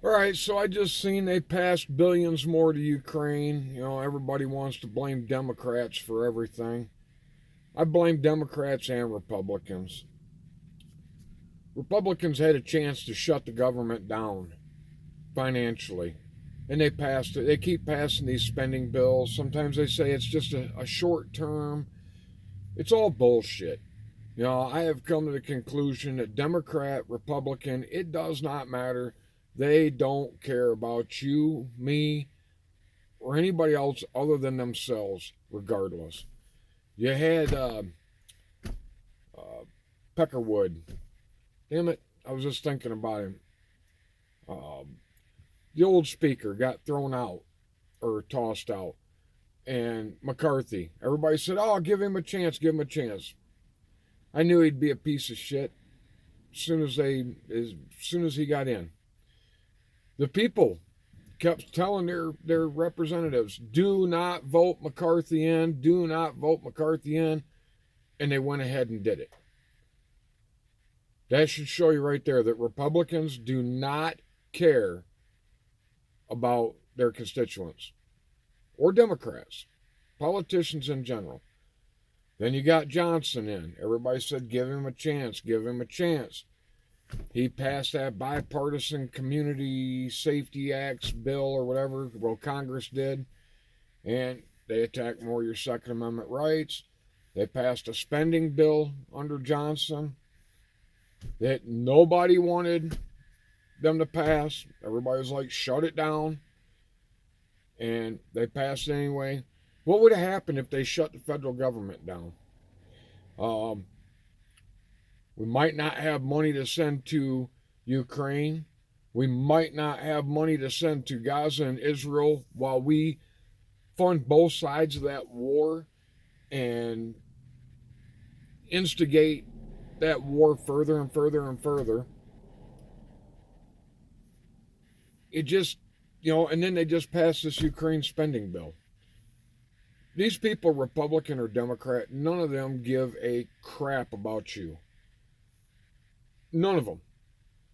All right, so I just seen they passed billions more to Ukraine. Everybody wants to blame Democrats for everything. I blame Democrats and Republicans. Republicans had a chance to shut the government down financially, and they passed it. They keep passing these spending bills. Sometimes they say it's just a short term. It's all bullshit. I have come to the conclusion that Democrat, Republican, it does not matter. They don't care about you, me, or anybody else other than themselves, regardless. You had Peckerwood. Damn it, I was just thinking about him. The old speaker got thrown out or tossed out. And McCarthy, everybody said, "Oh, give him a chance, give him a chance." I knew he'd be a piece of shit as soon as he got in. The people kept telling their representatives, "Do not vote McCarthy in, do not vote McCarthy in," and they went ahead and did it. That should show you right there that Republicans do not care about their constituents, or Democrats, politicians in general. Then you got Johnson in. Everybody said, "Give him a chance, give him a chance." He passed that bipartisan Community Safety Acts bill or whatever, well, Congress did, and they attacked more of your Second Amendment rights. They passed a spending bill under Johnson that nobody wanted them to pass. Everybody was like, "Shut it down." And they passed it anyway. What would have happened if they shut the federal government down? Um, we might not have money to send to Ukraine. We might not have money to send to Gaza and Israel while we fund both sides of that war and instigate that war further and further and further. It just, and then they just passed this Ukraine spending bill. These people, Republican or Democrat, none of them give a crap about you. None of them.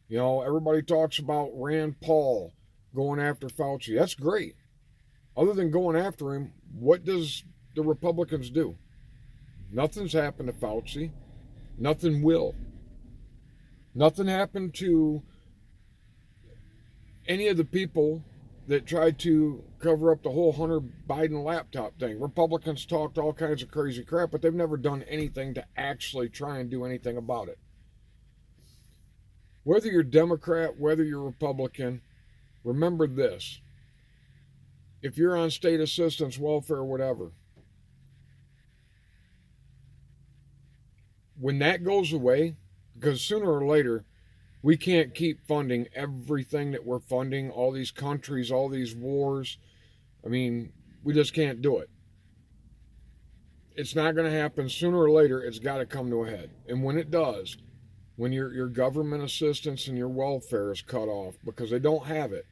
Everybody talks about Rand Paul going after Fauci. That's great. Other than going after him, what does the Republicans do? Nothing's happened to Fauci. Nothing will. Nothing happened to any of the people that tried to cover up the whole Hunter Biden laptop thing. Republicans talked all kinds of crazy crap, but they've never done anything to actually try and do anything about it. Whether you're Democrat, whether you're Republican, remember this. If you're on state assistance, welfare, whatever, when that goes away, because sooner or later, we can't keep funding everything that we're funding, all these countries, all these wars. I mean, we just can't do it. It's not going to happen. Sooner or later, it's got to come to a head. And when it does, when your government assistance and your welfare is cut off because they don't have it,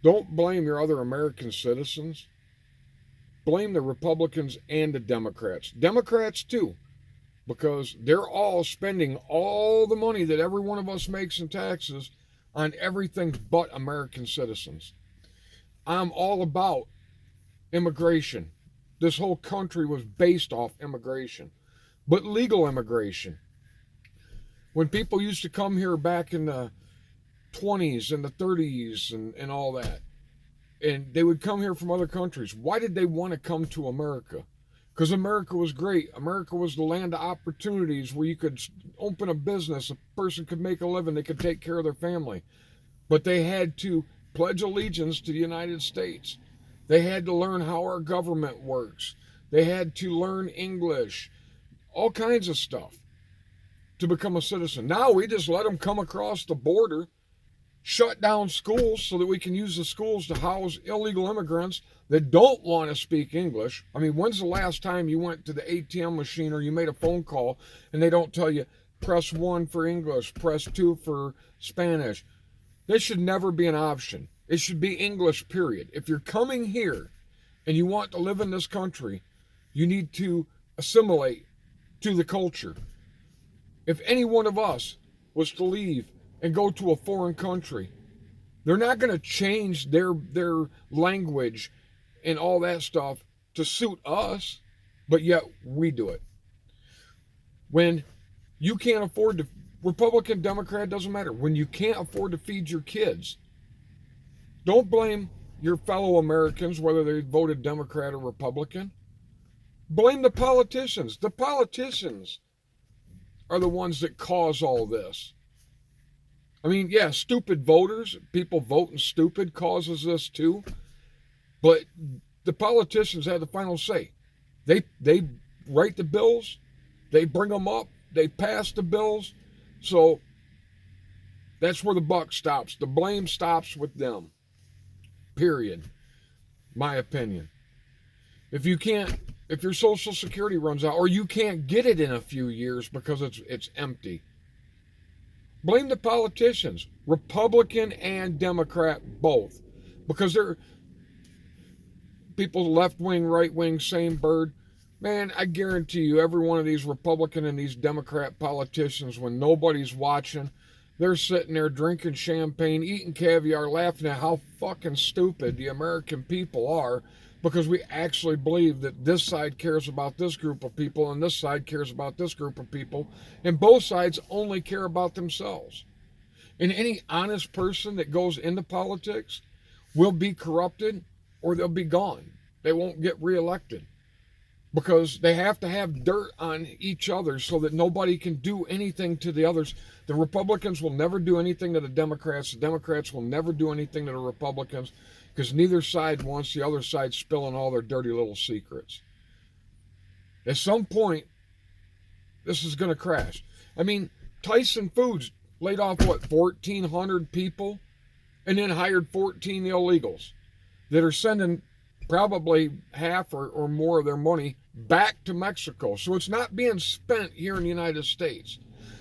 don't blame your other American citizens. Blame the Republicans and the Democrats. Democrats, too. Because they're all spending all the money that every one of us makes in taxes on everything but American citizens. I'm all about immigration. This whole country was based off immigration, but legal immigration. When people used to come here back in the 20s and the 30s and all that, and they would come here from other countries, why did they want to come to America? Because America was great. America was the land of opportunities where you could open a business, a person could make a living, they could take care of their family. But they had to pledge allegiance to the United States. They had to learn how our government works. They had to learn English, all kinds of stuff to become a citizen. Now we just let them come across the border, shut down schools so that we can use the schools to house illegal immigrants that don't want to speak English. I mean, when's the last time you went to the ATM machine or you made a phone call and they don't tell you, press 1 for English, press 2 for Spanish? This should never be an option. It should be English, period. If you're coming here and you want to live in this country, you need to assimilate to the culture. If any one of us was to leave and go to a foreign country. They're not going to change their language and all that stuff to suit us, but yet we do it. When you can't afford to, Republican, Democrat, doesn't matter. When you can't afford to feed your kids, don't blame your fellow Americans, whether they voted Democrat or Republican. Blame the politicians. The politicians are the ones that cause all this. I mean, yeah, stupid voters, people voting stupid causes this too. But the politicians have the final say. They write the bills, they bring them up, they pass the bills. So that's where the buck stops. The blame stops with them. Period. My opinion. If your Social Security runs out, or you can't get it in a few years because it's empty, blame the politicians, Republican and Democrat both, because they're people left wing, right wing, same bird. Man, I guarantee you, every one of these Republican and these Democrat politicians, when nobody's watching, they're sitting there drinking champagne, eating caviar, laughing at how fucking stupid the American people are, because we actually believe that this side cares about this group of people and this side cares about this group of people, and both sides only care about themselves. And any honest person that goes into politics will be corrupted or they'll be gone. They won't get reelected because they have to have dirt on each other so that nobody can do anything to the others. The Republicans will never do anything to the Democrats. The Democrats will never do anything to the Republicans because neither side wants the other side spilling all their dirty little secrets. At some point, this is going to crash. I mean, Tyson Foods laid off, 1,400 people and then hired 14 illegals that are sending probably half or more of their money back to Mexico. So it's not being spent here in the United States.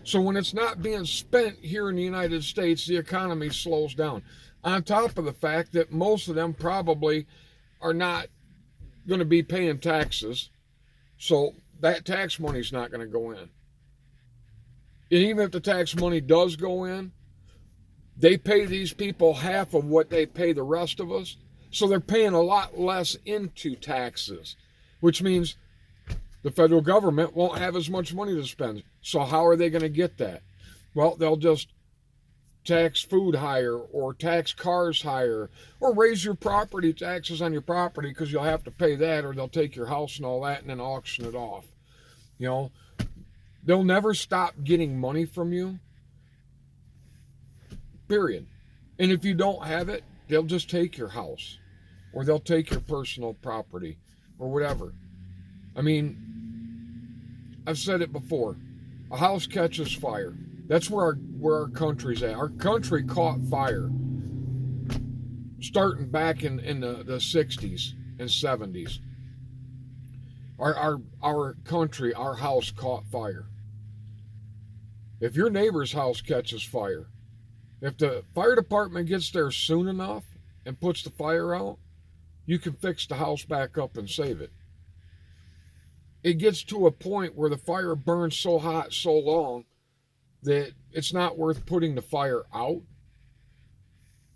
So when it's not being spent here in the United States, the economy slows down. On top of the fact that most of them probably are not going to be paying taxes. So that tax money's not going to go in. And even if the tax money does go in, they pay these people half of what they pay the rest of us. So they're paying a lot less into taxes, which means the federal government won't have as much money to spend. So how are they going to get that? Well, they'll just tax food higher or tax cars higher or raise your property taxes on your property because you'll have to pay that, or they'll take your house and all that and then auction it off. You know, they'll never stop getting money from you, period. And if you don't have it, they'll just take your house or they'll take your personal property or whatever. I mean, I've said it before. A house catches fire. That's where our country's at. Our country caught fire starting back in the 60s and 70s. Our country, our house caught fire. If your neighbor's house catches fire, if the fire department gets there soon enough and puts the fire out, you can fix the house back up and save it. It gets to a point where the fire burns so hot, so long, that it's not worth putting the fire out.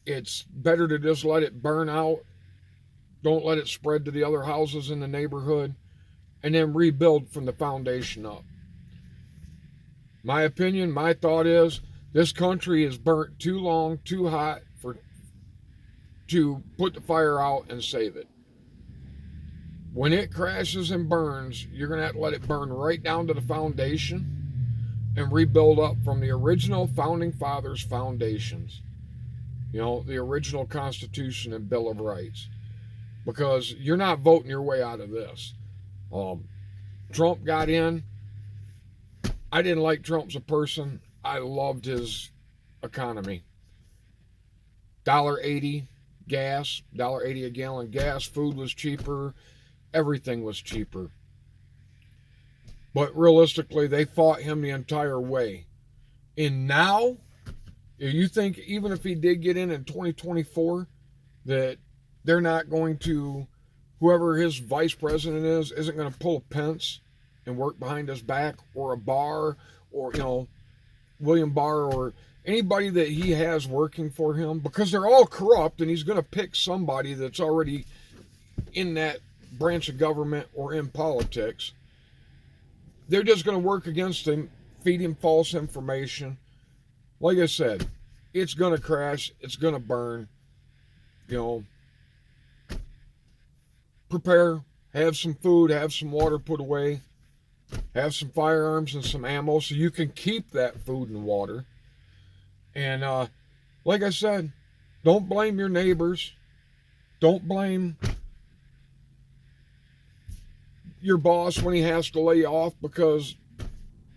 It's better to just let it burn out. Don't let it spread to the other houses in the neighborhood, and then rebuild from the foundation up. My opinion, my thought is, this country is burnt too long, too hot to put the fire out and save it. When it crashes and burns, you're going to have to let it burn right down to the foundation and rebuild up from the original founding fathers' foundations. You know, the original Constitution and Bill of Rights. Because you're not voting your way out of this. Trump got in. I didn't like Trump as a person. I loved his economy. $1.80 gas, $1.80 a gallon gas, food was cheaper, everything was cheaper. But realistically, they fought him the entire way. And now, you think even if he did get in 2024, that they're not going to, whoever his vice president is, isn't going to pull a Pence and work behind his back, or a Barr, or, William Barr, or anybody that he has working for him, because they're all corrupt, and he's going to pick somebody that's already in that branch of government or in politics. They're just going to work against him, feed him false information. Like I said, it's going to crash. It's going to burn. You know, prepare, have some food, have some water put away, have some firearms and some ammo so you can keep that food and water. And like I said, don't blame your neighbors. Don't blame your boss when he has to lay you off because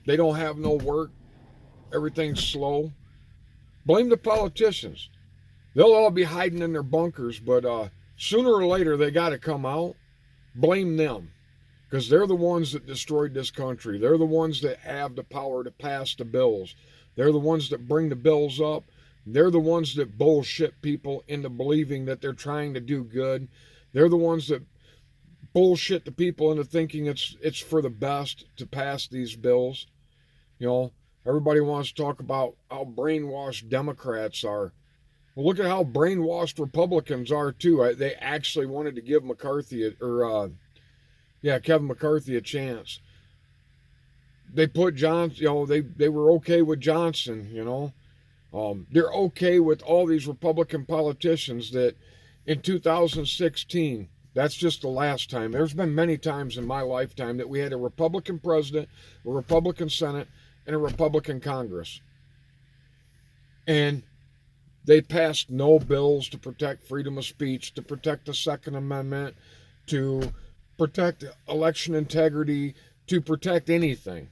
they don't have no work. Everything's slow. Blame the politicians. They'll all be hiding in their bunkers, but sooner or later they got to come out. Blame them, because they're the ones that destroyed this country. They're the ones that have the power to pass the bills. They're the ones that bring the bills up. They're the ones that bullshit people into believing that they're trying to do good. They're the ones that bullshit the people into thinking it's for the best to pass these bills. You know, everybody wants to talk about how brainwashed Democrats are. Well, look at how brainwashed Republicans are too. They actually wanted to give Kevin McCarthy a chance. They put Johnson, you know, they were okay with Johnson, you know. They're okay with all these Republican politicians that in 2016, that's just the last time. There's been many times in my lifetime that we had a Republican president, a Republican Senate, and a Republican Congress. And they passed no bills to protect freedom of speech, to protect the Second Amendment, to protect election integrity, to protect anything.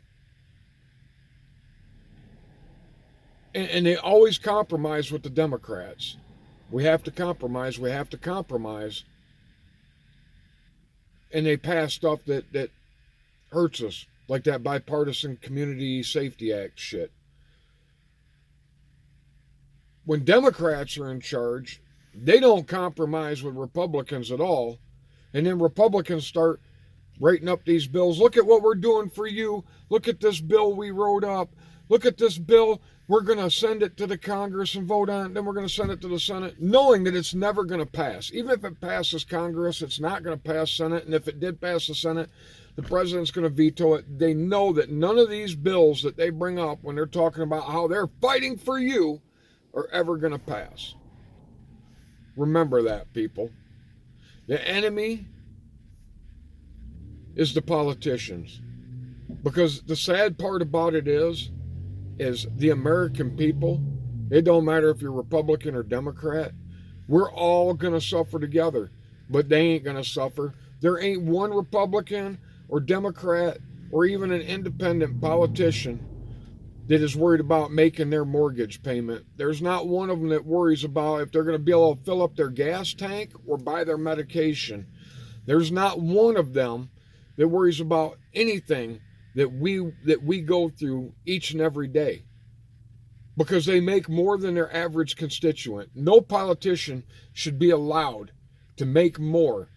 And they always compromise with the Democrats. We have to compromise. We have to compromise. And they pass stuff that hurts us, like that Bipartisan Community Safety Act shit. When Democrats are in charge, they don't compromise with Republicans at all. And then Republicans start writing up these bills. Look at what we're doing for you. Look at this bill we wrote up. Look at this bill. We're going to send it to the Congress and vote on it. Then we're going to send it to the Senate, knowing that it's never going to pass. Even if it passes Congress, it's not going to pass Senate. And if it did pass the Senate, the president's going to veto it. They know that none of these bills that they bring up when they're talking about how they're fighting for you are ever going to pass. Remember that, people. The enemy is the politicians. Because the sad part about it is the American people, it don't matter if you're Republican or Democrat, we're all going to suffer together. But they ain't going to suffer. There ain't one Republican or Democrat or even an independent politician that is worried about making their mortgage payment. There's not one of them that worries about if they're going to be able to fill up their gas tank or buy their medication. There's not one of them that worries about anything that we go through each and every day, because they make more than their average constituent. No politician should be allowed to make more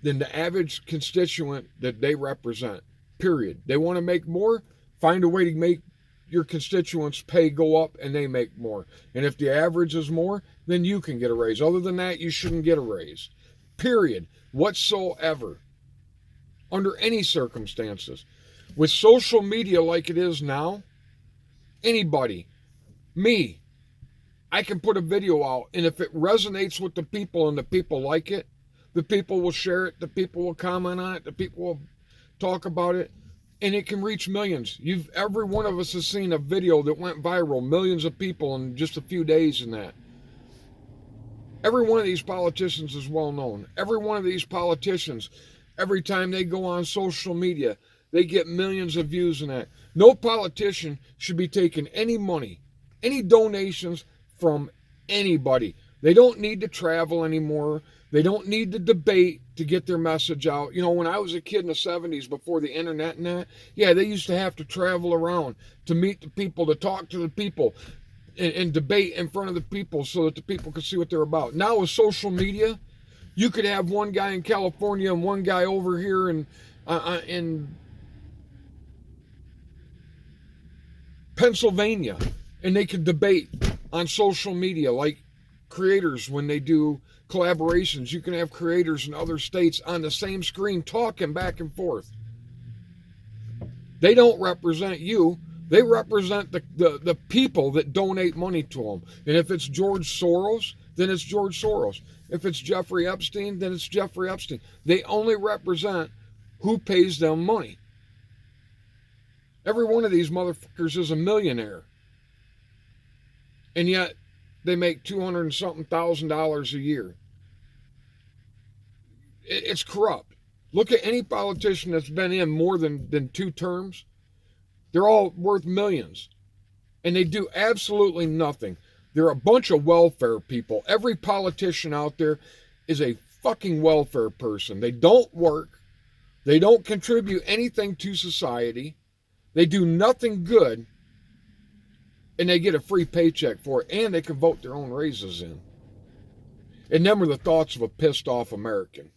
than the average constituent that they represent, period. They want to make more, find a way to make your constituents' pay go up and they make more. And if the average is more, then you can get a raise. Other than that, you shouldn't get a raise, period, whatsoever, under any circumstances. With social media like it is now, anybody, me, I can put a video out, and if it resonates with the people and the people like it, the people will share it, the people will comment on it, the people will talk about it, and it can reach millions. Every one of us has seen a video that went viral, millions of people in just a few days in that. Every one of these politicians is well known. Every one of these politicians, every time they go on social media, they get millions of views in that. No politician should be taking any money, any donations from anybody. They don't need to travel anymore. They don't need to debate to get their message out. You know, when I was a kid in the 70s, before the internet and that, yeah, they used to have to travel around to meet the people, to talk to the people, and debate in front of the people so that the people could see what they're about. Now with social media, you could have one guy in California and one guy over here in Pennsylvania, And they can debate on social media, like creators when they do collaborations. You can have creators in other states on the same screen talking back and forth. They don't represent you. They represent the people that donate money to them. And if it's George Soros, then it's George Soros. If it's Jeffrey Epstein, then it's Jeffrey Epstein. They only represent who pays them money. Every one of these motherfuckers is a millionaire. And yet they make $200 and something thousand a year. It's corrupt. Look at any politician that's been in more than 2 terms. They're all worth millions. And they do absolutely nothing. They're a bunch of welfare people. Every politician out there is a fucking welfare person. They don't work. They don't contribute anything to society. They do nothing good. And they get a free paycheck for it. And they can vote their own raises in. And them are the thoughts of a pissed off American.